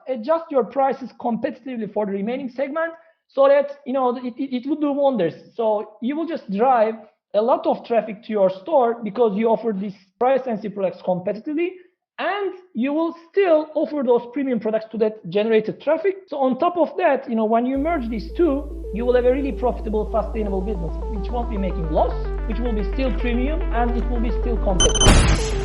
adjust your prices competitively for the remaining segment so that it will do wonders. So you will just drive a lot of traffic to your store because you offer these price sensitive products competitively, and you will still offer those premium products to that generated traffic. So on top of that, when you merge these two, you will have a really profitable, sustainable business, which won't be making loss, which will be still premium, and it will be still competitive.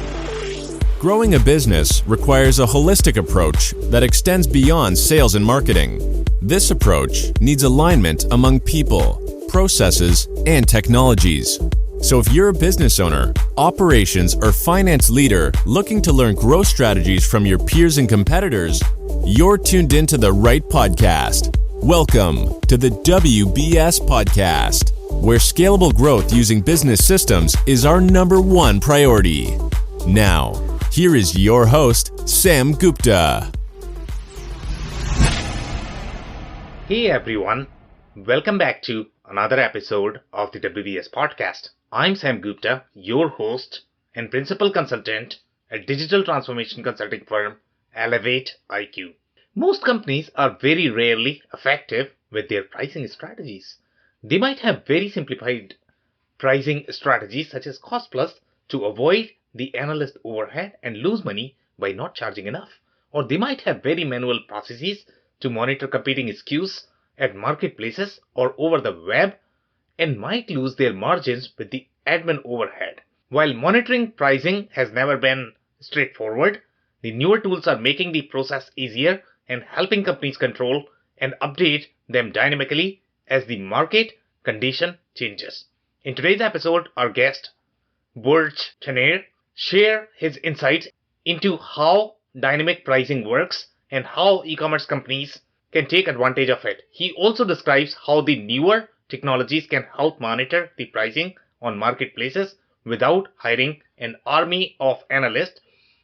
Growing a business requires a holistic approach that extends beyond sales and marketing. This approach needs alignment among people, processes, and technologies. So if you're a business owner, operations, or finance leader looking to learn growth strategies from your peers and competitors, you're tuned into the right podcast. Welcome to the WBS Podcast, where scalable growth using business systems is our #1 priority. Now, here is your host, Sam Gupta. Hey everyone, welcome back to another episode of the WBS Podcast. I'm Sam Gupta, your host and principal consultant at digital transformation consulting firm Elevate IQ. Most companies are very rarely effective with their pricing strategies. They might have very simplified pricing strategies such as cost plus to avoid the analyst overhead and lose money by not charging enough. Or they might have very manual processes to monitor competing SKUs at marketplaces or over the web and might lose their margins with the admin overhead. While monitoring pricing has never been straightforward, the newer tools are making the process easier and helping companies control and update them dynamically as the market condition changes. In today's episode, our guest, Burc Tanir, share his insights into how dynamic pricing works and how e-commerce companies can take advantage of it. He also describes how the newer technologies can help monitor the pricing on marketplaces without hiring an army of analysts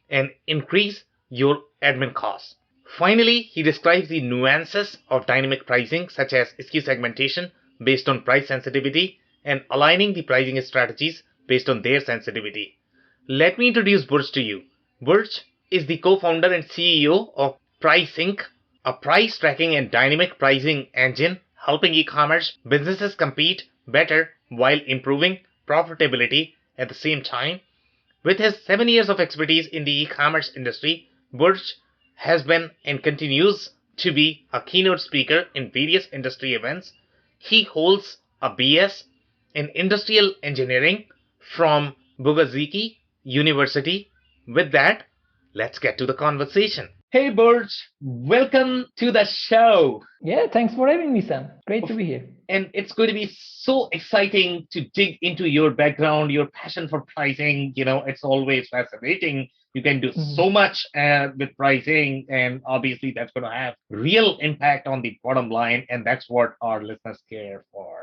and increase your admin costs. Finally, he describes the nuances of dynamic pricing such as SKU segmentation based on price sensitivity and aligning the pricing strategies based on their sensitivity. Let me introduce Burc to you. Burc is the co-founder and CEO of PriceSync, a price tracking and dynamic pricing engine helping e-commerce businesses compete better while improving profitability at the same time. With his 7 years of expertise in the e-commerce industry, Burc has been and continues to be a keynote speaker in various industry events. He holds a BS in Industrial Engineering from Bogazici University. With that, let's get to the conversation. Hey Burc, welcome to the show. Yeah, thanks for having me, Sam. Great to be here. And it's going to be so exciting to dig into your background, your passion for pricing. It's always fascinating. You can do so much with pricing, and obviously that's going to have real impact on the bottom line, and that's what our listeners care for.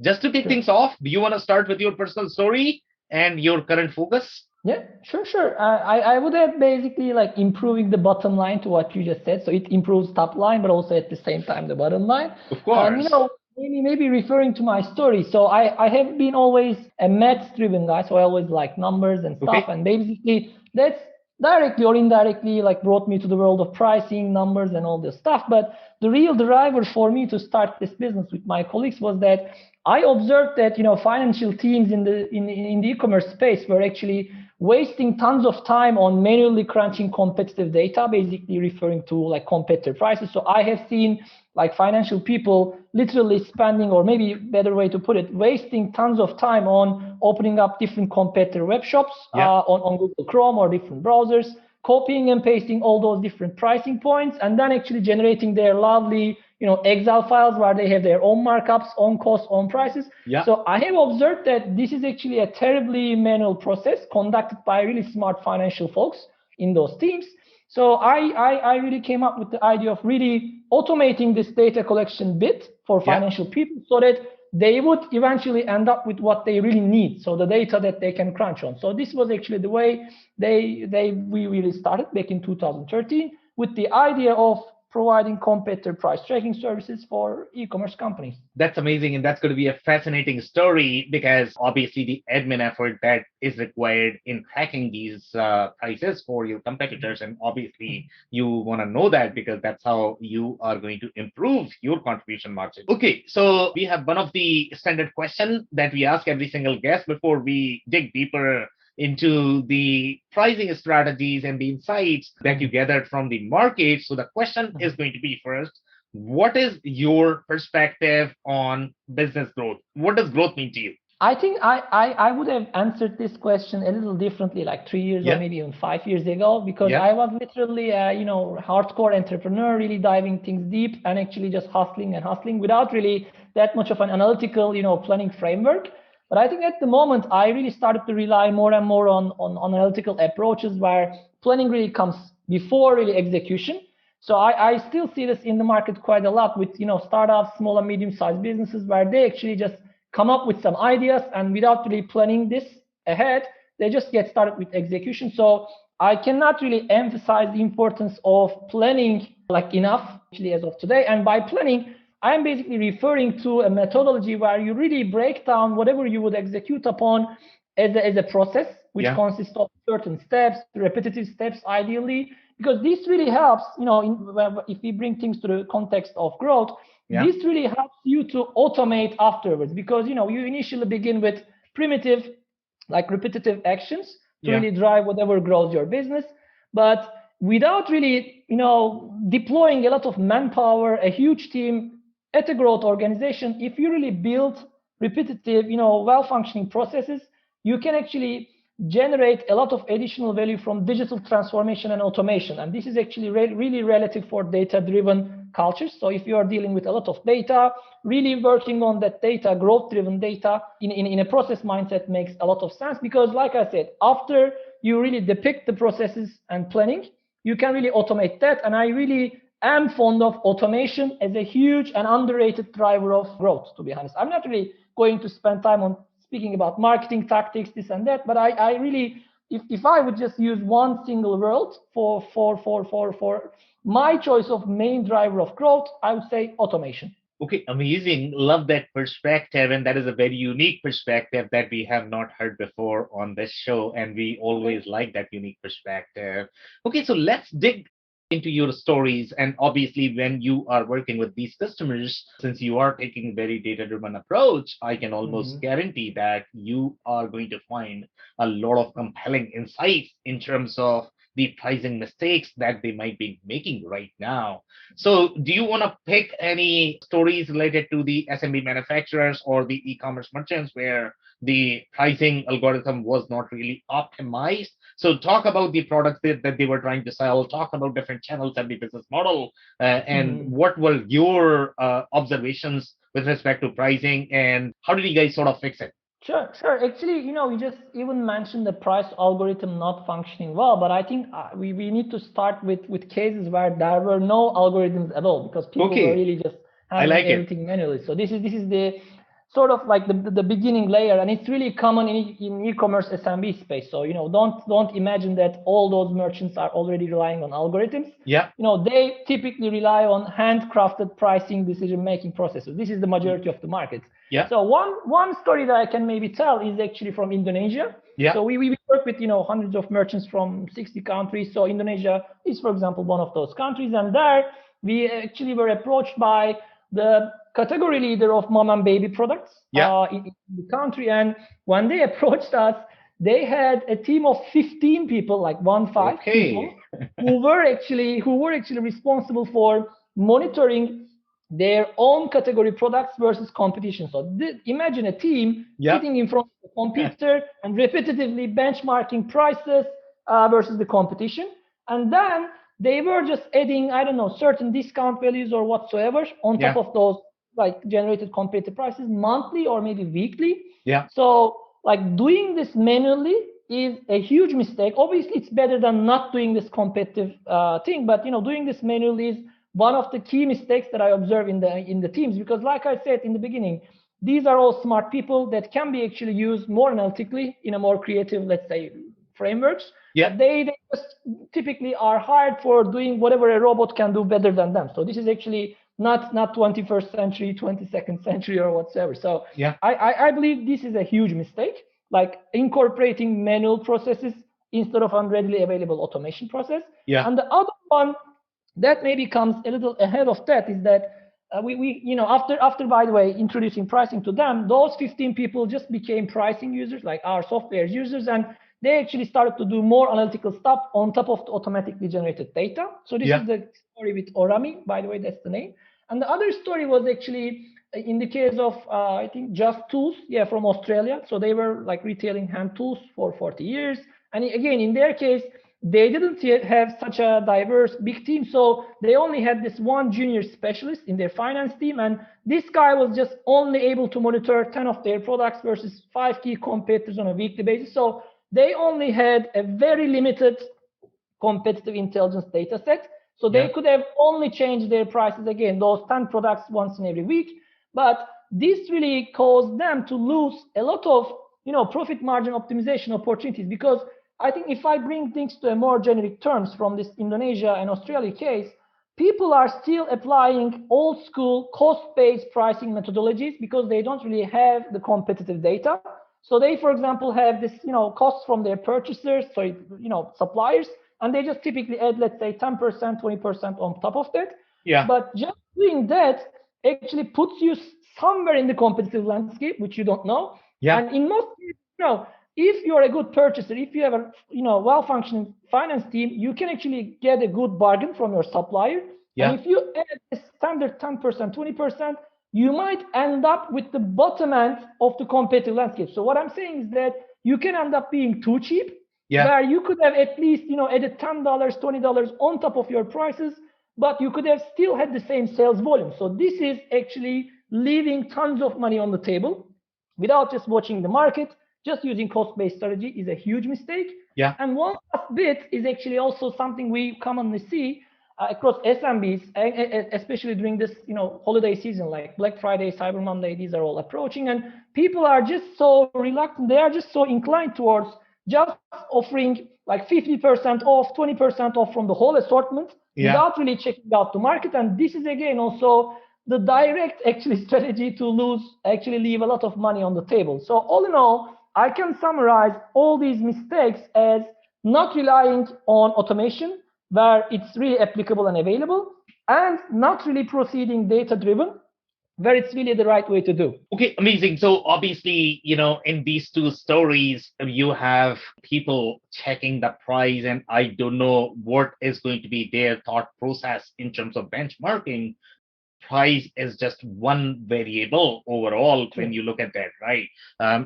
Just to kick things off, do you want to start with your personal story and your current focus? Yeah, sure. I would add basically like improving the bottom line to what you just said. So it improves top line, but also at the same time the bottom line. Of course. Maybe referring to my story. So I have been always a maths-driven guy. So I always like numbers and stuff. Okay. And basically that's directly or indirectly like brought me to the world of pricing, numbers, and all this stuff. But the real driver for me to start this business with my colleagues was that I observed that financial teams in the e-commerce space were actually wasting tons of time on manually crunching competitive data, basically referring to like competitor prices. So I have seen like financial people literally spending, or maybe better way to put it, wasting tons of time on opening up different competitor web shops on Google Chrome or different browsers, copying and pasting all those different pricing points, and then actually generating their lovely Excel files where they have their own markups, own costs, own prices. Yeah. So I have observed that this is actually a terribly manual process conducted by really smart financial folks in those teams. So I really came up with the idea of really automating this data collection bit for financial people so that they would eventually end up with what they really need. So the data that they can crunch on. So this was actually the way we really started back in 2013 with the idea of providing competitor price tracking services for e-commerce companies. That's amazing. And that's going to be a fascinating story because obviously the admin effort that is required in tracking these prices for your competitors. And obviously you want to know that because that's how you are going to improve your contribution margin. Okay. So we have one of the standard questions that we ask every single guest before we dig deeper into the pricing strategies and the insights that you gathered from the market. So the question is going to be first, what is your perspective on business growth? What does growth mean to you? I think I would have answered this question a little differently like 3 years or maybe even 5 years ago, because I was literally a hardcore entrepreneur, really diving things deep and actually just hustling without really that much of an analytical planning framework. But I think at the moment I really started to rely more and more on analytical approaches where planning really comes before really execution. So I still see this in the market quite a lot with startups, small and medium-sized businesses, where they actually just come up with some ideas and without really planning this ahead, they just get started with execution. So I cannot really emphasize the importance of planning enough actually as of today. And by planning, I'm basically referring to a methodology where you really break down whatever you would execute upon as a process, which consists of certain steps, repetitive steps ideally, because this really helps, if we bring things to the context of growth, this really helps you to automate afterwards, because, you initially begin with primitive, repetitive actions to really drive whatever grows your business. But without really, deploying a lot of manpower, a huge team at a growth organization, if you really build repetitive, well-functioning processes, you can actually generate a lot of additional value from digital transformation and automation. And this is actually really relative for data-driven cultures. So if you are dealing with a lot of data, really working on that data, growth-driven data in a process mindset makes a lot of sense, because like I said, after you really depict the processes and planning, you can really automate that. And I really am fond of automation as a huge and underrated driver of growth, to be honest. I'm not really going to spend time on speaking about marketing tactics, this and that, but I really, if I would just use one single word for my choice of main driver of growth, I would say automation. Okay, amazing. Love that perspective. And that is a very unique perspective that we have not heard before on this show. And we always like that unique perspective. Okay, so let's dig into your stories. And obviously, when you are working with these customers, since you are taking a very data-driven approach, I can almost guarantee that you are going to find a lot of compelling insights in terms of the pricing mistakes that they might be making right now. So do you want to pick any stories related to the SMB manufacturers or the e-commerce merchants where the pricing algorithm was not really optimized? So talk about the products that they were trying to sell, talk about different channels and the business model, and what were your observations with respect to pricing, and how did you guys sort of fix it? Sure. Actually, you just even mentioned the price algorithm not functioning well, but I think we need to start with cases where there were no algorithms at all, because people were really just handling everything manually. So this is the sort of like the beginning layer, and it's really common in e-commerce SMB space. So don't imagine that all those merchants are already relying on algorithms. They typically rely on handcrafted pricing decision-making processes. This is the majority of the market. So one story that I can maybe tell is actually from Indonesia. So we work with hundreds of merchants from 60 countries. So Indonesia is, for example, one of those countries, and there we actually were approached by the category leader of mom and baby products in the country. And when they approached us, they had a team of 15 people, like 15 people, who were actually responsible for monitoring their own category products versus competition. So imagine a team sitting in front of the computer and repetitively benchmarking prices versus the competition. And then they were just adding, certain discount values or whatsoever on top of those generated competitive prices monthly or maybe weekly. So doing this manually is a huge mistake. Obviously, it's better than not doing this competitive thing, but doing this manually is one of the key mistakes that I observe in the teams, because like I said in the beginning, these are all smart people that can be actually used more analytically in a more creative, let's say, frameworks. Yeah. They just typically are hired for doing whatever a robot can do better than them. So this is actually not 21st century, 22nd century or whatsoever. So yeah. I believe this is a huge mistake, like incorporating manual processes instead of readily available automation process. Yeah. And the other one that maybe comes a little ahead of that is that we after by the way introducing pricing to them, those 15 people just became pricing users, like our software users, and they actually started to do more analytical stuff on top of the automatically generated data. So this is the story with Orami, by the way, that's the name. And the other story was actually in the case of I think Just Tools, from Australia. So they were like retailing hand tools for 40 years, and again in their case they didn't have such a diverse big team, so they only had this one junior specialist in their finance team, and this guy was just only able to monitor 10 of their products versus 5 key competitors on a weekly basis. So they only had a very limited competitive intelligence data set. So they could have only changed their prices again, those 10 products once in every week. But this really caused them to lose a lot of profit margin optimization opportunities, because I think if I bring things to a more generic terms from this Indonesia and Australia case, people are still applying old school cost-based pricing methodologies because they don't really have the competitive data. So they, for example, have this, costs from their purchasers, suppliers, and they just typically add, let's say, 10%, 20% on top of that. Yeah. But just doing that actually puts you somewhere in the competitive landscape, which you don't know. Yeah. And in most cases, if you're a good purchaser, if you have a well-functioning finance team, you can actually get a good bargain from your supplier. Yeah. And if you add a standard 10%, 20%, you might end up with the bottom end of the competitive landscape. So what I'm saying is that you can end up being too cheap, where you could have at least added $10, $20 on top of your prices, but you could have still had the same sales volume. So this is actually leaving tons of money on the table without just watching the market. Just using cost-based strategy is a huge mistake. Yeah. And one last bit is actually also something we commonly see across SMBs, especially during this holiday season, like Black Friday, Cyber Monday. These are all approaching, and people are just so reluctant. They are just so inclined towards just offering like 50% off, 20% off from the whole assortment without really checking out the market. And this is again also the direct actually strategy to leave a lot of money on the table. So all in all, I can summarize all these mistakes as not relying on automation where it's really applicable and available, and not really proceeding data-driven where it's really the right way to do. Okay, amazing. So obviously, in these two stories, you have people checking the price, and I don't know what is going to be their thought process in terms of benchmarking. Price is just one variable overall when you look at that, right?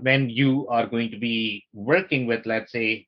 When you are going to be working with, let's say,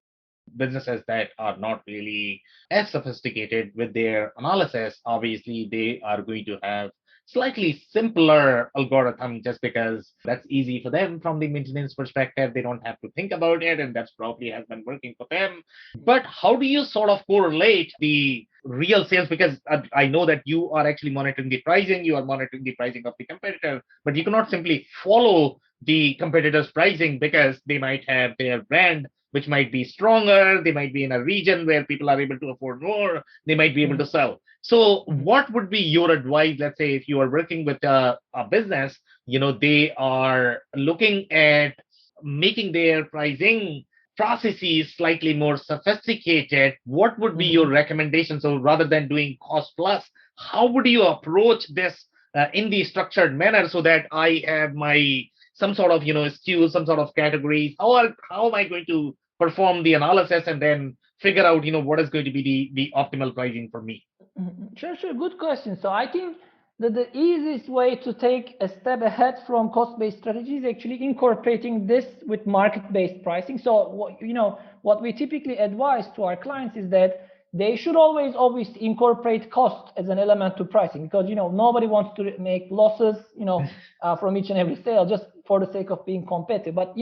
businesses that are not really as sophisticated with their analysis, obviously they are going to have slightly simpler algorithm just because that's easy for them from the maintenance perspective. They don't have to think about it, and that's probably has been working for them. But how do you sort of correlate the real sales? Because I know that you are actually monitoring the pricing, you are monitoring the pricing of the competitor, but you cannot simply follow the competitor's pricing because they might have their brand which might be stronger, they might be in a region where people are able to afford more, they might be able to sell. So what would be your advice, let's say, if you are working with a business, they are looking at making their pricing processes slightly more sophisticated, what would be your recommendation? So rather than doing cost plus, how would you approach this in the structured manner so that I have my some sort of SKUs, some sort of categories? How am I going to perform the analysis and then figure out what is going to be the optimal pricing for me? Sure. Good question. So I think that the easiest way to take a step ahead from cost-based strategy is actually incorporating this with market-based pricing. So what we typically advise to our clients is that they should always obviously incorporate cost as an element to pricing, because nobody wants to make losses from each and every sale just for the sake of being competitive. But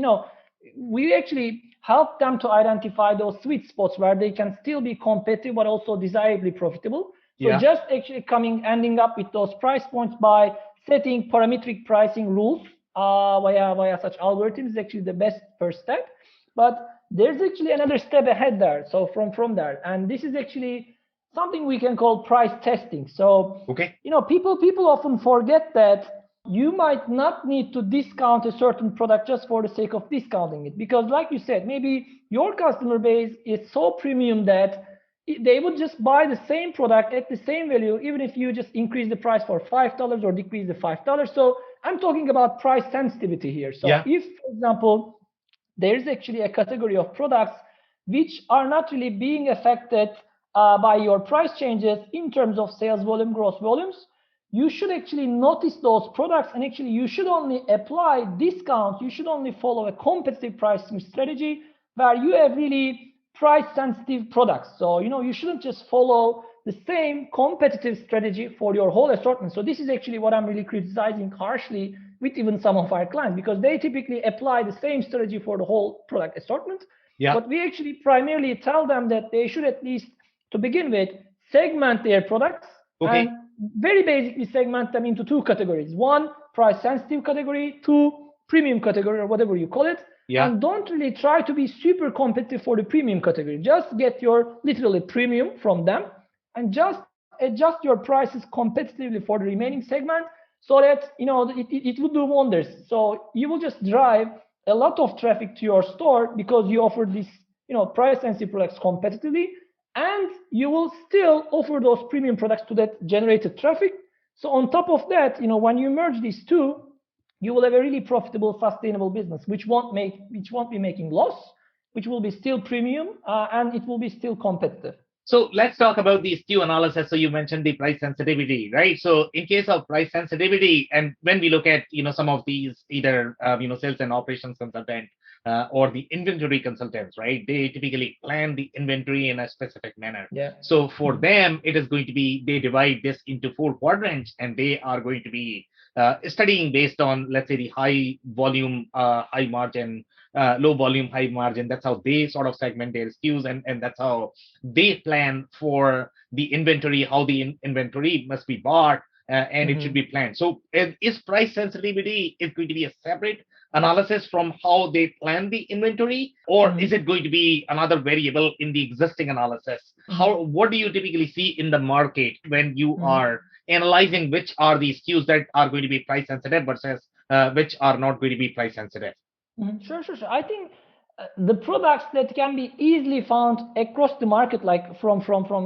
we actually help them to identify those sweet spots where they can still be competitive but also desirably profitable. So just actually ending up with those price points by setting parametric pricing rules via such algorithms is actually the best first step. But there's actually another step ahead there. So from there, and this is actually something we can call price testing. So people often forget that you might not need to discount a certain product just for the sake of discounting it, because like you said, maybe your customer base is so premium that they would just buy the same product at the same value, even if you just increase the price for $5 or decrease the $5. So I'm talking about price sensitivity here. So if, for example, there is actually a category of products which are not really being affected by your price changes in terms of sales volume, gross volumes, you should actually notice those products, and actually you should only apply discounts. You should only follow a competitive pricing strategy where you have really price sensitive products. So you shouldn't just follow the same competitive strategy for your whole assortment. So this is actually what I'm really criticizing harshly with even some of our clients, because they typically apply the same strategy for the whole product assortment. But we actually primarily tell them that they should, at least to begin with, segment their products and very basically segment them into two categories. One, price sensitive category. Two, premium category, or whatever you call it. And don't really try to be super competitive for the premium category. Just get your literally premium from them and just adjust your prices competitively for the remaining segment, so that it will do wonders. So you will just drive a lot of traffic to your store because you offer these price sensitive products competitively, and you will still offer those premium products to that generated traffic. So on top of that, when you merge these two, you will have a really profitable, sustainable business, which won't be making loss, which will be still premium, and it will be still competitive. So let's talk about the SKU analysis. So you mentioned the price sensitivity, right? So in case of price sensitivity, and when we look at some of these either sales and operations consultant or the inventory consultants, right? They typically plan the inventory in a specific manner. So for them, it is going to be, they divide this into 4 quadrants, and they are going to be studying based on, let's say, the high volume, high margin, low volume, high margin. That's how they sort of segment their SKUs, and that's how they plan for the inventory, how the inventory must be bought, and it should be planned. So is price sensitivity is going to be a separate analysis from how they plan the inventory, or is it going to be another variable in the existing analysis? What do you typically see in the market when you are analyzing which are the SKUs that are going to be price sensitive versus which are not going to be price sensitive? Sure. I think the products that can be easily found across the market, like from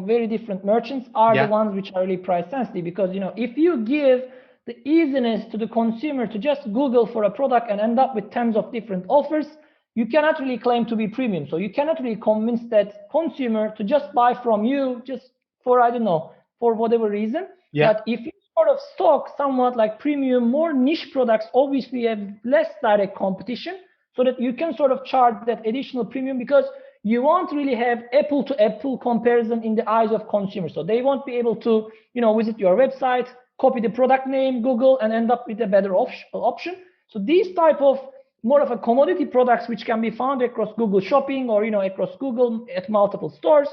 very different merchants, are the ones which are really price sensitive. Because if you give the easiness to the consumer to just Google for a product and end up with tens of different offers, you cannot really claim to be premium. So you cannot really convince that consumer to just buy from you just for, I don't know, for whatever reason. But if you sort of stock somewhat like premium, more niche products, obviously have less direct competition, so that you can sort of charge that additional premium, because you won't really have apple to apple comparison in the eyes of consumers. So they won't be able to, visit your website, copy the product name, Google, and end up with a better option. So these type of more of a commodity products, which can be found across Google Shopping or, across Google at multiple stores,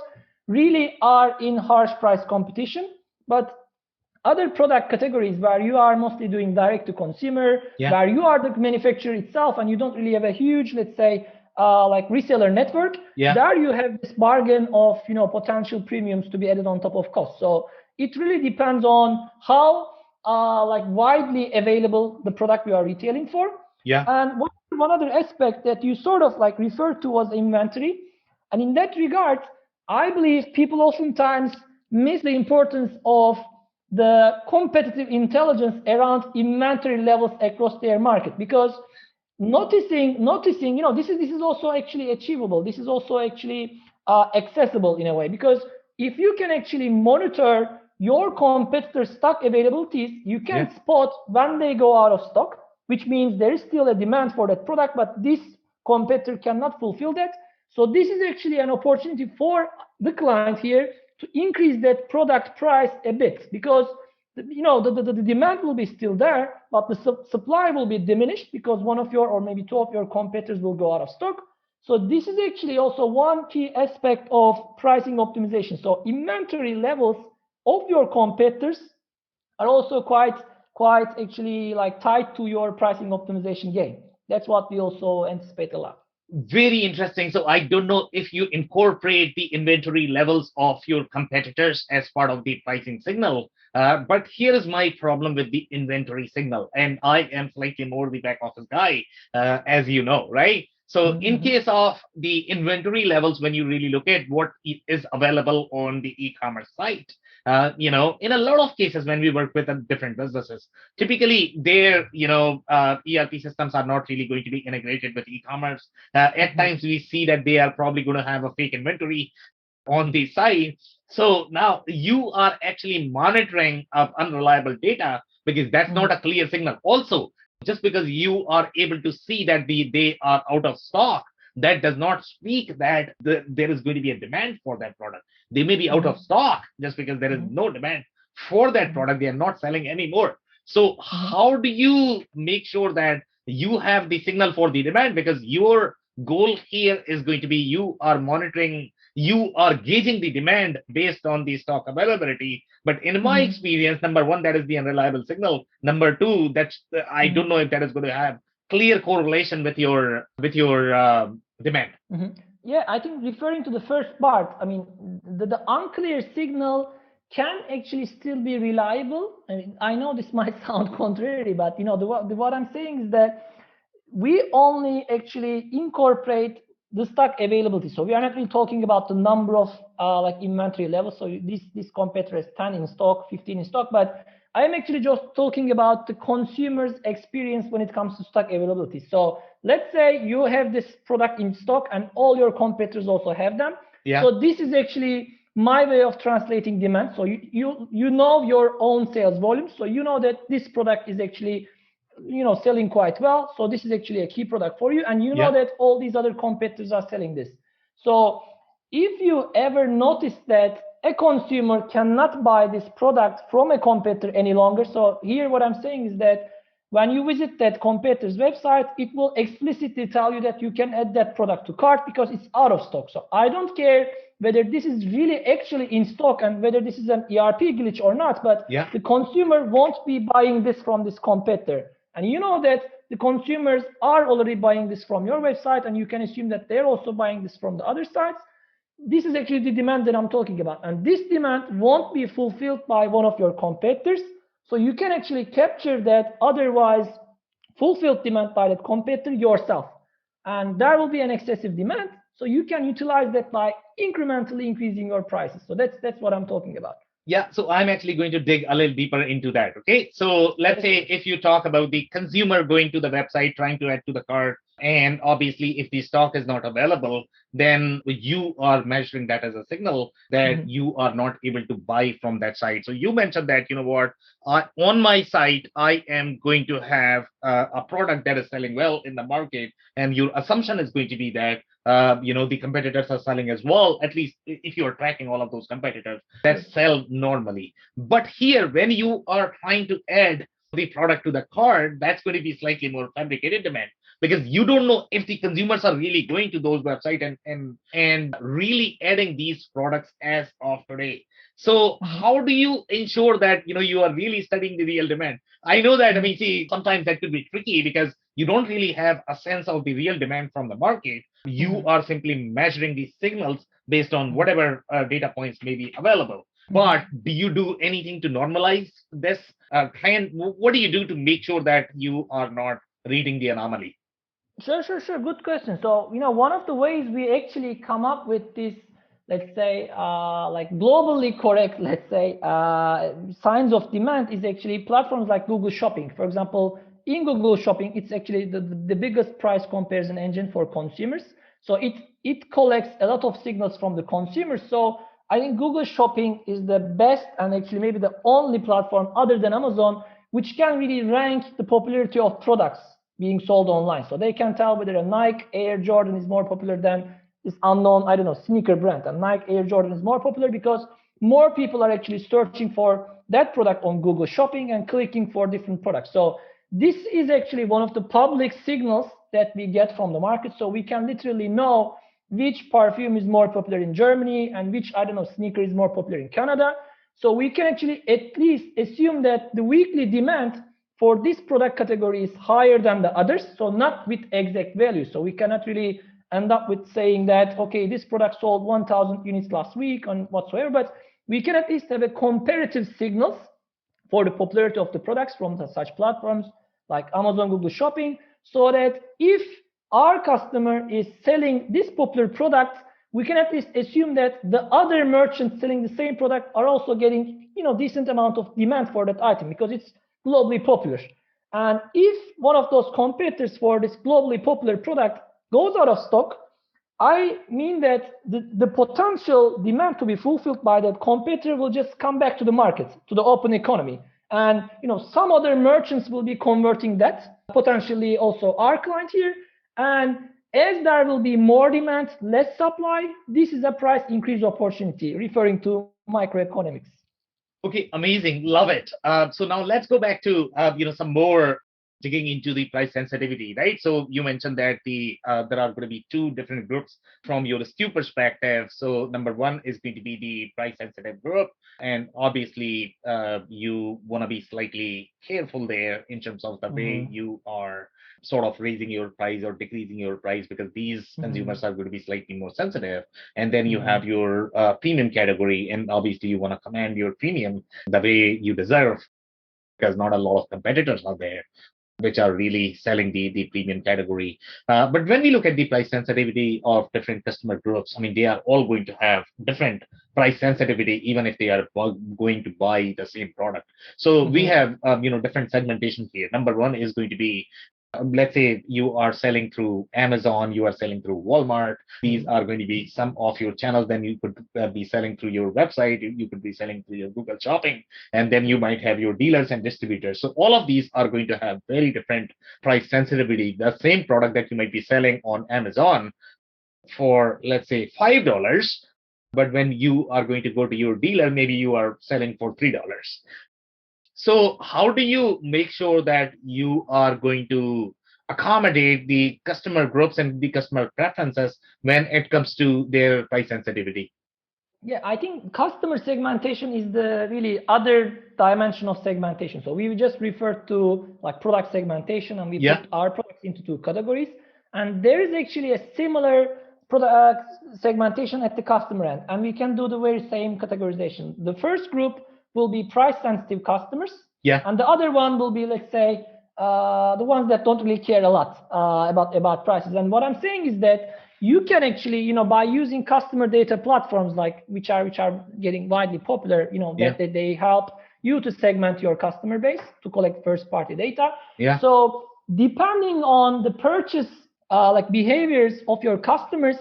really are in harsh price competition. But other product categories where you are mostly doing direct to consumer, where you are the manufacturer itself and you don't really have a huge, let's say, like reseller network, there you have this bargain of potential premiums to be added on top of cost. So it really depends on how like widely available the product you are retailing for. And one other aspect that you sort of like referred to was inventory. And in that regard, I believe people oftentimes miss the importance of the competitive intelligence around inventory levels across their market, because noticing, this is also actually achievable. This is also actually accessible in a way, because if you can actually monitor your competitors' stock availabilities, you can spot when they go out of stock, which means there is still a demand for that product, but this competitor cannot fulfill that. So this is actually an opportunity for the client here to increase that product price a bit, because the demand will be still there, but the supply will be diminished because one of your or maybe two of your competitors will go out of stock. So this is actually also one key aspect of pricing optimization. So inventory levels of your competitors are also quite actually like tied to your pricing optimization game. That's what we also anticipate a lot. Very interesting. So I don't know if you incorporate the inventory levels of your competitors as part of the pricing signal. But here is my problem with the inventory signal, and I am slightly more the back office guy, as you know, right? So in Mm-hmm. case of the inventory levels, when you really look at what is available on the e-commerce site, in a lot of cases when we work with different businesses, typically their ERP systems are not really going to be integrated with e-commerce. At Mm-hmm. times we see that they are probably going to have a fake inventory on the site. So now you are actually monitoring unreliable data because that's not a clear signal. Also, just because you are able to see that they are out of stock, that does not speak that there is going to be a demand for that product. They may be out of Mm-hmm. stock just because there is Mm-hmm. no demand for that Mm-hmm. product. They are not selling anymore. So Mm-hmm. how do you make sure that you have the signal for the demand? Because your goal here is going to be you are monitoring, you are gauging the demand based on the stock availability. But in my Mm-hmm. experience, number one, that is the unreliable signal. Number two, that's I Mm-hmm. don't know if that is going to have clear correlation with your demand. Mhm. Yeah, I think referring to the first part, I mean, the unclear signal can actually still be reliable. I mean, I know this might sound contrary, but what I'm saying is that we only actually incorporate the stock availability. So we are not really talking about the number of like inventory levels. So this competitor has 10 in stock, 15 in stock, but I am actually just talking about the consumer's experience when it comes to stock availability. So let's say you have this product in stock and all your competitors also have them. Yeah. So this is actually my way of translating demand. So you know your own sales volume. So you know that this product is actually selling quite well, so this is actually a key product for you, and you know Yeah. that all these other competitors are selling this. So if you ever notice that a consumer cannot buy this product from a competitor any longer, so here what I'm saying is that when you visit that competitor's website, it will explicitly tell you that you can add that product to cart because it's out of stock. So I don't care whether this is really actually in stock and whether this is an ERP glitch or not, but Yeah. the consumer won't be buying this from this competitor. And you know that the consumers are already buying this from your website, and you can assume that they're also buying this from the other sites. This is actually the demand that I'm talking about. And this demand won't be fulfilled by one of your competitors. So you can actually capture that otherwise fulfilled demand by that competitor yourself. And there will be an excessive demand. So you can utilize that by incrementally increasing your prices. So that's what I'm talking about. Yeah, so I'm actually going to dig a little deeper into that. Okay, so let's Sure, say sure. if you talk about the consumer going to the website, trying to add to the cart, and obviously if the stock is not available, then you are measuring that as a signal that Mhm. you are not able to buy from that site. So you mentioned that, you know what, on my site, I am going to have a product that is selling well in the market, and your assumption is going to be that the competitors are selling as well, at least if you are tracking all of those competitors that Sure. sell normally. But here, when you are trying to add the product to the cart, that's going to be slightly more fabricated demand because you don't know if the consumers are really going to those websites and really adding these products as of today. So Mhm. how do you ensure that you are really studying the real demand? I know that, I Mhm. mean, see, sometimes that could be tricky because you don't really have a sense of the real demand from the market. You Mhm. are simply measuring these signals based on Mhm. whatever data points may be available. Mhm. But do you do anything to normalize this? What do you do to make sure that you are not reading the anomaly? Sure, sure, sure. Good question. So, one of the ways we actually come up with this, let's say, like globally correct, let's say, signs of demand is actually platforms like Google Shopping. For example, in Google Shopping, it's actually the biggest price comparison engine for consumers. So it collects a lot of signals from the consumers. So I think Google Shopping is the best and actually maybe the only platform other than Amazon which can really rank the popularity of products being sold online. So they can tell whether a Nike Air Jordan is more popular than this unknown, I don't know, sneaker brand. And Nike Air Jordan is more popular because more people are actually searching for that product on Google Shopping and clicking for different products. So this is actually one of the public signals that we get from the market. So we can literally know which perfume is more popular in Germany and which, I don't know, sneaker is more popular in Canada. So we can actually at least assume that the weekly demand for this product category is higher than the others. So not with exact value. So we cannot really end up with saying that, okay, this product sold 1,000 units last week and whatsoever, but we can at least have a comparative signals for the popularity of the products from such platforms like Amazon, Google Shopping, so that if our customer is selling this popular product, we can at least assume that the other merchants selling the same product are also getting, decent amount of demand for that item because it's globally popular. And if one of those competitors for this globally popular product goes out of stock, I mean that the potential demand to be fulfilled by that competitor will just come back to the market, to the open economy. And some other merchants will be converting that, potentially also our client here. And as there will be more demand, less supply, this is a price increase opportunity, referring to microeconomics. Okay, amazing. Love it. So now let's go back to some more digging into the price sensitivity, right? So you mentioned that there are going to be two different groups from your SKU perspective. So number one is going to be the price sensitive group, and obviously you want to be slightly careful there in terms of the way you are sort of raising your price or decreasing your price, because these consumers are going to be slightly more sensitive. And then you have your premium category, and obviously you want to command your premium the way you deserve, because not a lot of competitors are there which are really selling the premium category. But when we look at the price sensitivity of different customer groups, I mean, they are all going to have different price sensitivity, even if they are going to buy the same product. So we have, different segmentation here. Number one is going to be, let's say you are selling through Amazon, you are selling through Walmart. These are going to be some of your channels. Then you could be selling through your website. You could be selling through your Google Shopping. And then you might have your dealers and distributors. So all of these are going to have very different price sensitivity. The same product that you might be selling on Amazon for, let's say, $5, but when you are going to go to your dealer, maybe you are selling for $3. So how do you make sure that you are going to accommodate the customer groups and the customer preferences when it comes to their price sensitivity? Yeah, I think customer segmentation is the really other dimension of segmentation. So we just referred to like product segmentation, and we put our products into two categories. And there is actually a similar product segmentation at the customer end, and we can do the very same categorization. The first group will be price sensitive customers, and the other one will be, let's say, the ones that don't really care a lot about prices. And what I'm saying is that you can actually, by using customer data platforms like which are getting widely popular, that they help you to segment your customer base to collect first party data. So depending on the purchase behaviors of your customers,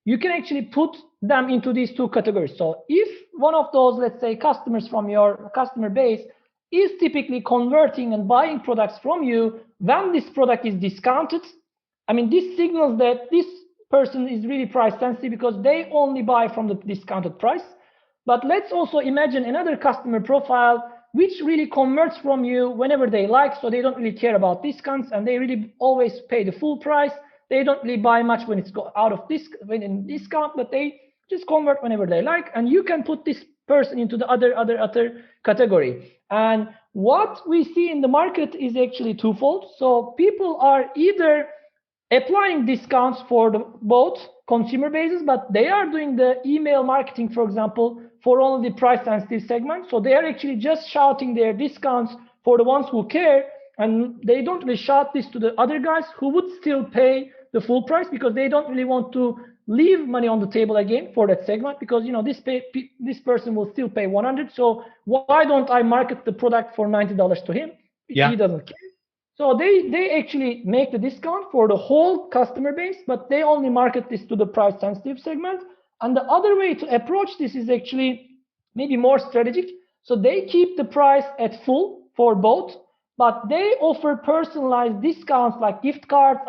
you can actually put them into these two categories. So if one of those, let's say, customers from your customer base is typically converting and buying products from you when this product is discounted, I mean, this signals that this person is really price sensitive because they only buy from the discounted price. But let's also imagine another customer profile which really converts from you whenever they like, so they don't really care about discounts and they really always pay the full price. They don't really buy much when it's out of when in discount, but they just convert whenever they like. And you can put this person into the other category. And what we see in the market is actually twofold. So people are either applying discounts for both consumer bases, but they are doing the email marketing, for example, for only the price sensitive segment. So they are actually just shouting their discounts for the ones who care, and they don't really shout this to the other guys who would still pay the full price because they don't really want to leave money on the table again for that segment, because this person will still pay 100. So why don't I market the product for $90 to him? He doesn't care. So they actually make the discount for the whole customer base, but they only market this to the price sensitive segment. And the other way to approach this is actually maybe more strategic. So they keep the price at full for both, but they offer personalized discounts like gift cards,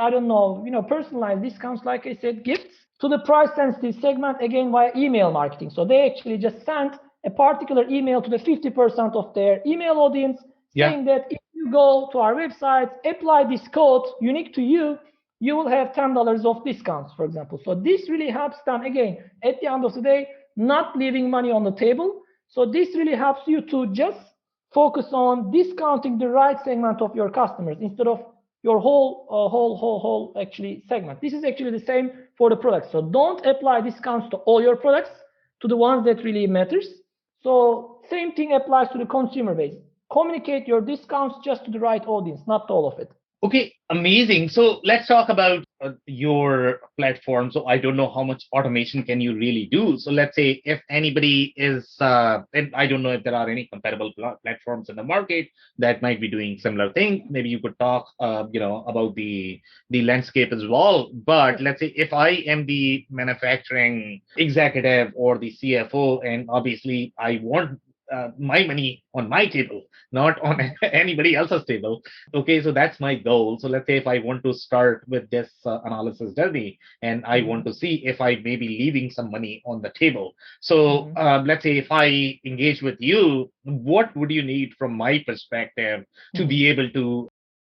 personalized discounts, like I said, gifts to the price sensitive segment, again via email marketing. So they actually just send a particular email to the 50% of their email audience saying that if you go to our website, apply this code unique to you, you will have $10 of discounts, for example. So this really helps them, again, at the end of the day, not leaving money on the table. So this really helps you to just focus on discounting the right segment of your customers instead of your whole actually segment. This is actually the same for the products. So don't apply discounts to all your products, to the ones that really matters. So same thing applies to the consumer base. Communicate your discounts just to the right audience, not to all of it. Okay, amazing. So let's talk about your platform. So I don't know how much automation can you really do. So let's say if anybody is, and I don't know if there are any comparable platforms in the market that might be doing similar things. Maybe you could talk, about the landscape as well. But let's say if I am the manufacturing executive or the CFO, and obviously I want my money on my table, not on anybody else's table. Okay, so that's my goal. So let's say if I want to start with this analysis journey and I want to see if I may be leaving some money on the table. So let's say if I engage with you, what would you need from my perspective to be able to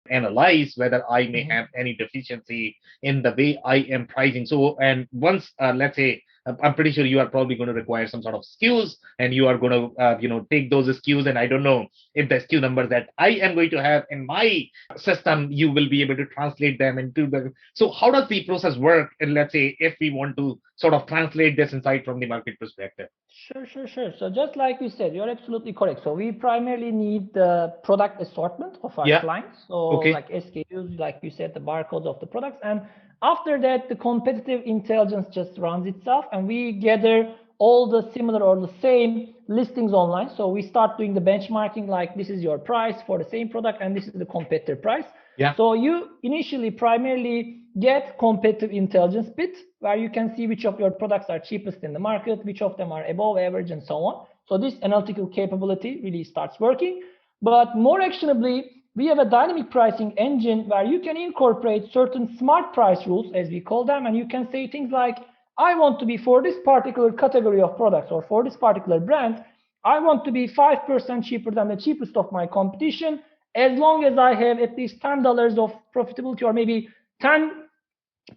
analyze whether I may have any deficiency in the way I am pricing? So, and once, let's say, I'm pretty sure you are probably going to require some sort of SKUs, and you are going to, take those SKUs. And I don't know if the SKU numbers that I am going to have in my system, you will be able to translate them into the. So, how does the process work? And let's say if we want to sort of translate this insight from the market perspective. Sure. So just like you said, you're absolutely correct. So we primarily need the product assortment of our clients. So like SKUs, like you said, the barcodes of the products. And after that, the competitive intelligence just runs itself, and we gather all the similar or the same listings online. So we start doing the benchmarking, like this is your price for the same product and this is the competitor price. So you initially primarily get competitive intelligence bit, where you can see which of your products are cheapest in the market, which of them are above average, and so on. So this analytical capability really starts working. But more actionably, we have a dynamic pricing engine where you can incorporate certain smart price rules, as we call them, and you can say things like, I want to be, for this particular category of products or for this particular brand, I want to be 5% cheaper than the cheapest of my competition, as long as I have at least $10 of profitability, or maybe 10%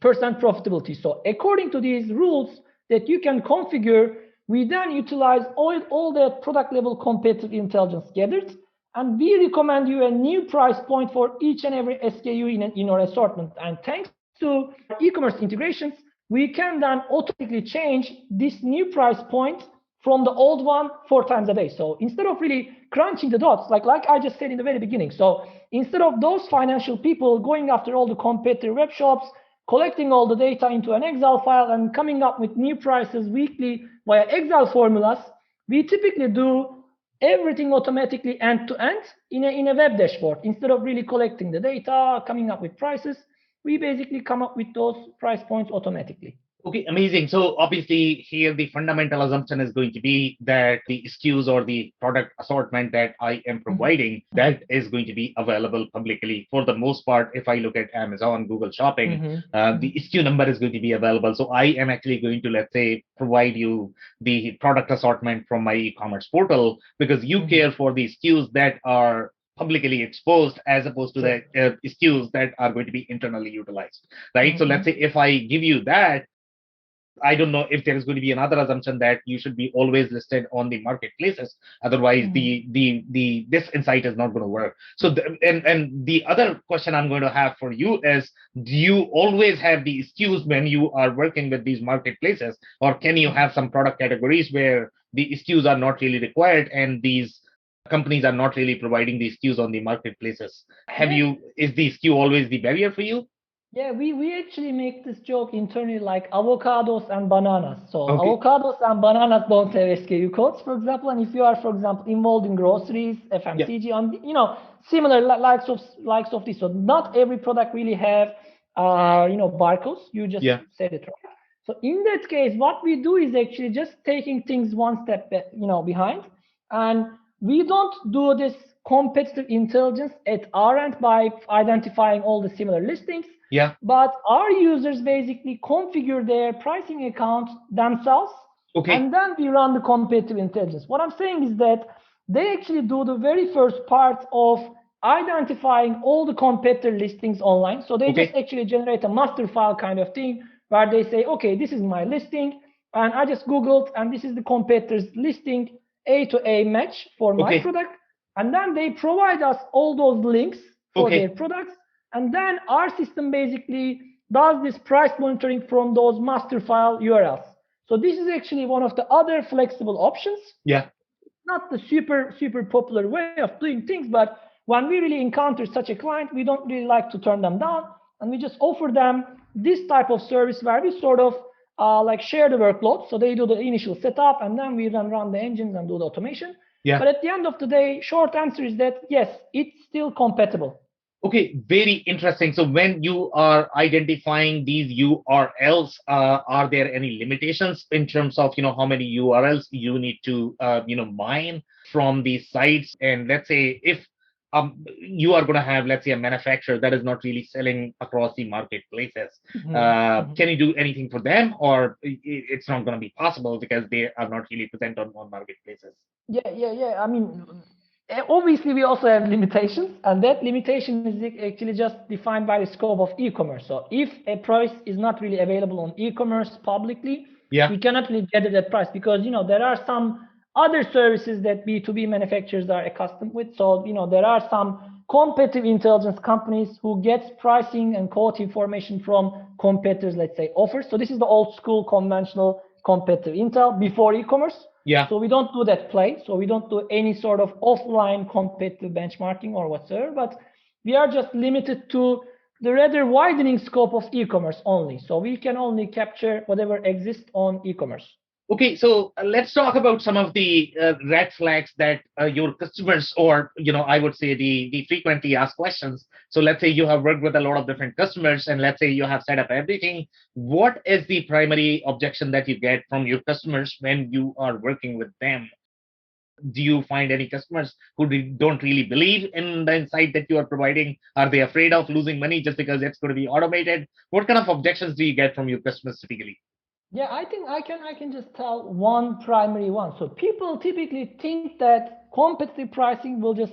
profitability. So according to these rules that you can configure, we then utilize all that product level competitive intelligence gathered, and we recommend you a new price point for each and every SKU in our assortment. And thanks to e-commerce integrations, we can then automatically change this new price point from the old one 4 times a day. So instead of really crunching the dots, like I just said in the very beginning, so instead of those financial people going after all the competitor web shops, collecting all the data into an Excel file and coming up with new prices weekly via Excel formulas, we typically do everything automatically end to end in a web dashboard. Instead of really collecting the data, coming up with prices, we basically come up with those price points automatically. Okay, amazing. So obviously here the fundamental assumption is going to be that the SKUs or the product assortment that I am providing, that is going to be available publicly. For the most part, if I look at Amazon, Google Shopping, the SKU number is going to be available. So I am actually going to, let's say, provide you the product assortment from my e-commerce portal, because you care for the SKUs that are publicly exposed as opposed to the SKUs that are going to be internally utilized, right? So let's say if I give you that, I don't know if there is going to be another assumption that you should be always listed on the marketplaces. Otherwise, this insight is not going to work. So, and the other question I'm going to have for you is, do you always have the SKUs when you are working with these marketplaces, or can you have some product categories where the SKUs are not really required and these companies are not really providing the SKUs on the marketplaces? Is the SKU always the barrier for you? Yeah, we actually make this joke internally, like avocados and bananas. So avocados and bananas don't have SKU codes, for example. And if you are, for example, involved in groceries, FMCG, on similar likes of this, so not every product really have barcodes. You just said it right. So in that case, what we do is actually just taking things one step behind, and we don't do this competitive intelligence at our end by identifying all the similar listings. But our users basically configure their pricing account themselves, and then we run the competitive intelligence. What I'm saying is that they actually do the very first part of identifying all the competitor listings online. So they just actually generate a master file kind of thing where they say, okay, this is my listing, and I just Googled, and this is the competitor's listing, A to A match for my product. And then they provide us all those links for their products. And then our system basically does this price monitoring from those master file URLs. So this is actually one of the other flexible options. Yeah. Not the super popular way of doing things, but when we really encounter such a client, we don't really like to turn them down, and we just offer them this type of service where we sort of like share the workload. So they do the initial setup, and then we then run the engines and do the automation. Yeah. But at the end of the day, short answer is that yes, it's still compatible. Okay, very interesting. So when you are identifying these URLs, are there any limitations in terms of, how many URLs you need to, mine from these sites? And let's say if you are going to have, let's say, a manufacturer that is not really selling across the marketplaces, can you do anything for them, or it's not going to be possible because they are not really present on marketplaces? Yeah. I mean, obviously we also have limitations, and that limitation is actually just defined by the scope of e-commerce. So if a price is not really available on e-commerce publicly, we cannot really get it at price, because there are some other services that B2B manufacturers are accustomed with. So there are some competitive intelligence companies who get pricing and quote information from competitors, let's say offers. So this is the old school conventional competitive intel before e-commerce. Yeah. So we don't do that play. So we don't do any sort of offline competitive benchmarking or whatsoever, but we are just limited to the rather widening scope of e-commerce only. So we can only capture whatever exists on e-commerce. Okay, so let's talk about some of the red flags that your customers, or I would say the frequently asked questions. So let's say you have worked with a lot of different customers, and let's say you have set up everything. What is the primary objection that you get from your customers when you are working with them? Do you find any customers who don't really believe in the insight that you are providing? Are they afraid of losing money just because it's going to be automated? What kind of objections do you get from your customers typically? Yeah, I think I can just tell one primary one. So people typically think that competitive pricing will just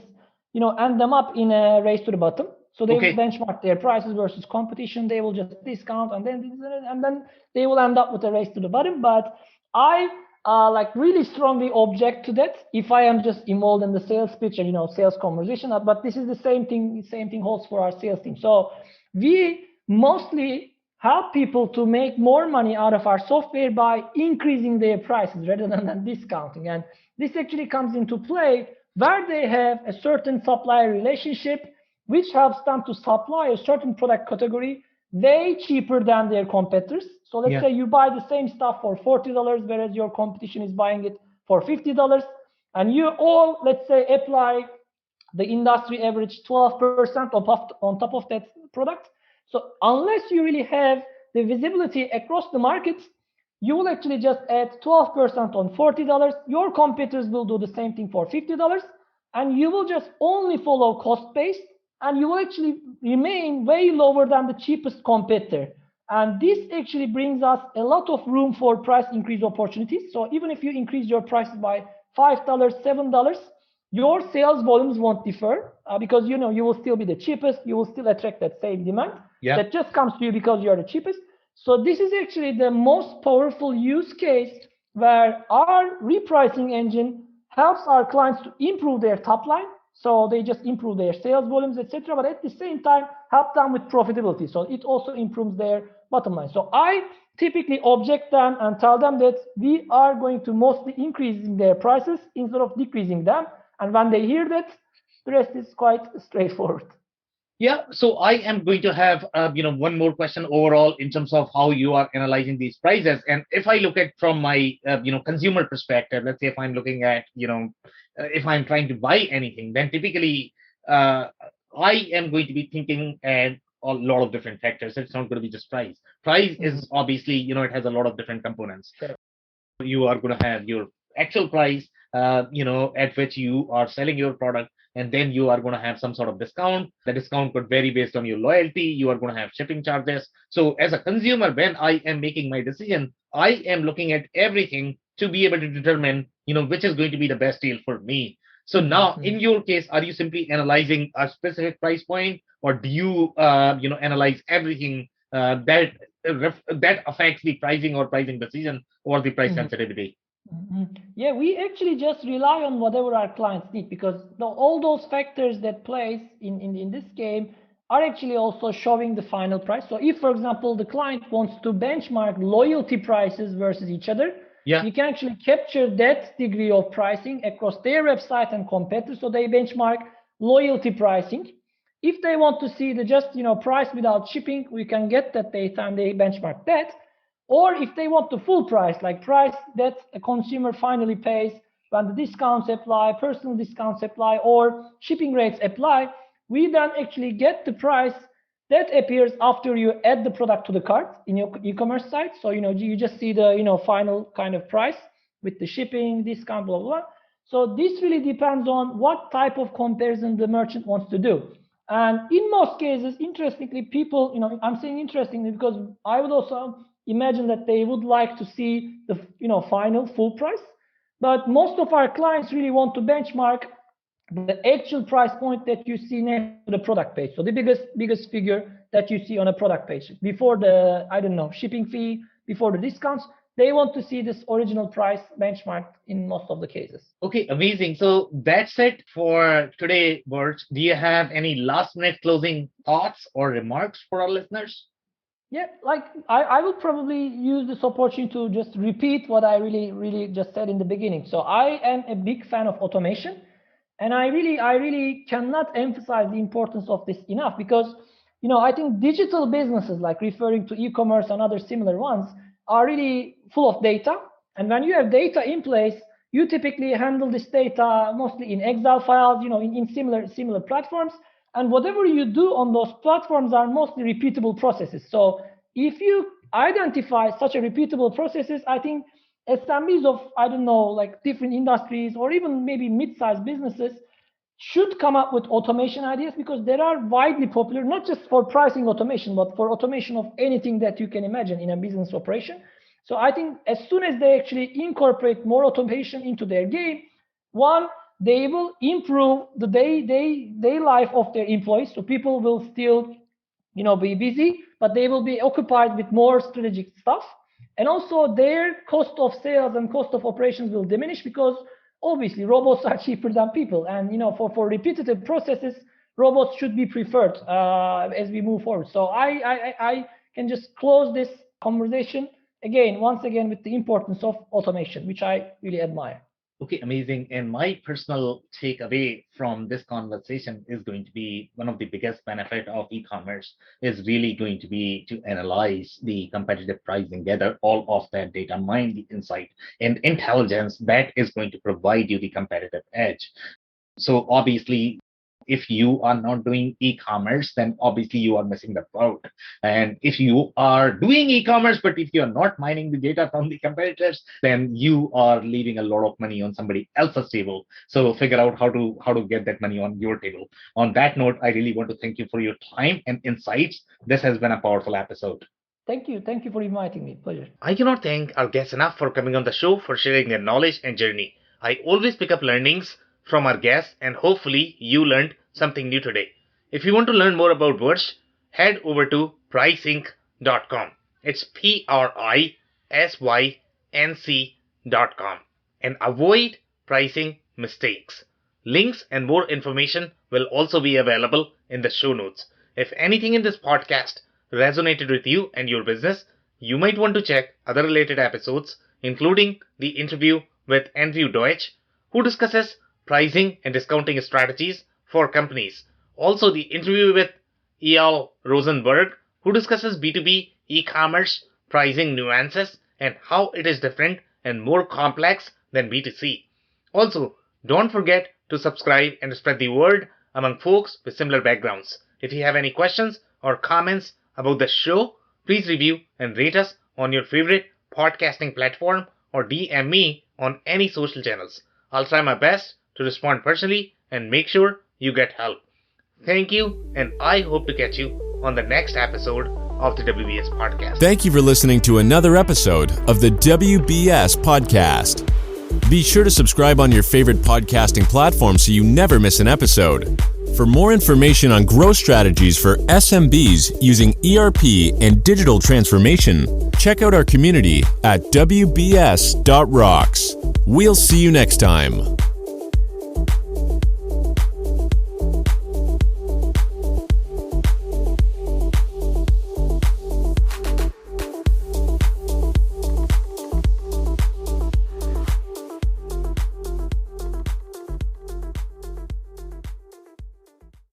end them up in a race to the bottom. So they will benchmark their prices versus competition. They will just discount, and then they will end up with a race to the bottom. But I like really strongly object to that if I am just involved in the sales pitch and sales conversation. But this is the same thing holds for our sales team. So we mostly help people to make more money out of our software by increasing their prices rather than discounting. And this actually comes into play where they have a certain supplier relationship, which helps them to supply a certain product category way cheaper than their competitors. So let's say you buy the same stuff for $40, whereas your competition is buying it for $50. And you all, let's say, apply the industry average 12% on top of that product. So unless you really have the visibility across the market, you will actually just add 12% on $40. Your competitors will do the same thing for $50, and you will just only follow cost-based, and you will actually remain way lower than the cheapest competitor. And this actually brings us a lot of room for price increase opportunities. So even if you increase your prices by $5, $7, your sales volumes won't differ because you will still be the cheapest. You will still attract that same demand that just comes to you because you are the cheapest. So this is actually the most powerful use case where our repricing engine helps our clients to improve their top line. So they just improve their sales volumes, etc. But at the same time, help them with profitability. So it also improves their bottom line. So I typically object them and tell them that we are going to mostly increasing their prices instead of decreasing them. And when they hear that, the rest is quite straightforward. Yeah, so I am going to have one more question overall in terms of how you are analyzing these prices. And if I look at from my consumer perspective, let's say if I'm looking at if I'm trying to buy anything, then typically I am going to be thinking at a lot of different factors. It's not going to be just price. Price is obviously it has a lot of different components. Sure. You are going to have your actual price, at which you are selling your product. And then you are going to have some sort of discount. The discount could vary based on your loyalty. You are going to have shipping charges. So as a consumer, when I am making my decision, I am looking at everything to be able to determine, which is going to be the best deal for me. So now, in your case, are you simply analyzing a specific price point, or do you, analyze everything that affects the pricing or pricing decision or the price sensitivity? Yeah, we actually just rely on whatever our clients need, because all those factors that plays in this game are actually also showing the final price. So if, for example, the client wants to benchmark loyalty prices versus each other, you can actually capture that degree of pricing across their website and competitors. So they benchmark loyalty pricing. If they want to see the just price without shipping, we can get that data and they benchmark that. Or if they want the full price, like price that a consumer finally pays when the discounts apply, personal discounts apply, or shipping rates apply, we then actually get the price that appears after you add the product to the cart in your e-commerce site. So you just see the final kind of price with the shipping, discount, blah, blah, blah. So this really depends on what type of comparison the merchant wants to do. And in most cases, interestingly, people, I'm saying interestingly because I would also imagine that they would like to see the final full price. But most of our clients really want to benchmark the actual price point that you see next to the product page. So the biggest figure that you see on a product page before the, shipping fee, before the discounts, they want to see this original price benchmarked in most of the cases. Okay, amazing. So that's it for today, Burc. Do you have any last minute closing thoughts or remarks for our listeners? Yeah, like I will probably use this opportunity to just repeat what I really just said in the beginning. So I am a big fan of automation. And I really cannot emphasize the importance of this enough because, I think digital businesses, like referring to e-commerce and other similar ones, are really full of data. And when you have data in place, you typically handle this data mostly in Excel files, in similar platforms. And whatever you do on those platforms are mostly repeatable processes. So if you identify such a repeatable processes, I think SMBs of, like different industries or even maybe mid-sized businesses should come up with automation ideas because they are widely popular, not just for pricing automation, but for automation of anything that you can imagine in a business operation. So I think as soon as they actually incorporate more automation into their game, one, they will improve the day life of their employees. So people will still, be busy, but they will be occupied with more strategic stuff. And also their cost of sales and cost of operations will diminish because obviously robots are cheaper than people. And for repetitive processes, robots should be preferred as we move forward. So I can just close this conversation once again with the importance of automation, which I really admire. Okay, amazing. And my personal takeaway from this conversation is going to be one of the biggest benefit of e-commerce is really going to be to analyze the competitive pricing, gather all of that data, mine the insight and intelligence that is going to provide you the competitive edge. So obviously, if you are not doing e-commerce, then obviously you are missing the boat. And if you are doing e-commerce, but if you're not mining the data from the competitors, then you are leaving a lot of money on somebody else's table. So figure out how to get that money on your table. On that note, I really want to thank you for your time and insights. This has been a powerful episode. Thank you. Thank you for inviting me. Pleasure. I cannot thank our guests enough for coming on the show, for sharing their knowledge and journey. I always pick up learnings from our guests, and hopefully you learned something new today. If you want to learn more about Burc, head over to pricync.com. It's PRISYNC.com and avoid pricing mistakes. Links and more information will also be available in the show notes. If anything in this podcast resonated with you and your business, you might want to check other related episodes, including the interview with Andrew Deutsch, who discusses pricing and discounting strategies for companies. Also, the interview with Eyal Rosenberg, who discusses B2B e-commerce pricing nuances and how it is different and more complex than B2C. Also, don't forget to subscribe and spread the word among folks with similar backgrounds. If you have any questions or comments about the show, please review and rate us on your favorite podcasting platform or DM me on any social channels. I'll try my best to respond personally and make sure you get help. Thank you, and I hope to catch you on the next episode of the WBS Podcast. Thank you for listening to another episode of the WBS Podcast. Be sure to subscribe on your favorite podcasting platform so you never miss an episode. For more information on growth strategies for SMBs using ERP and digital transformation, check out our community at WBS.rocks. We'll see you next time.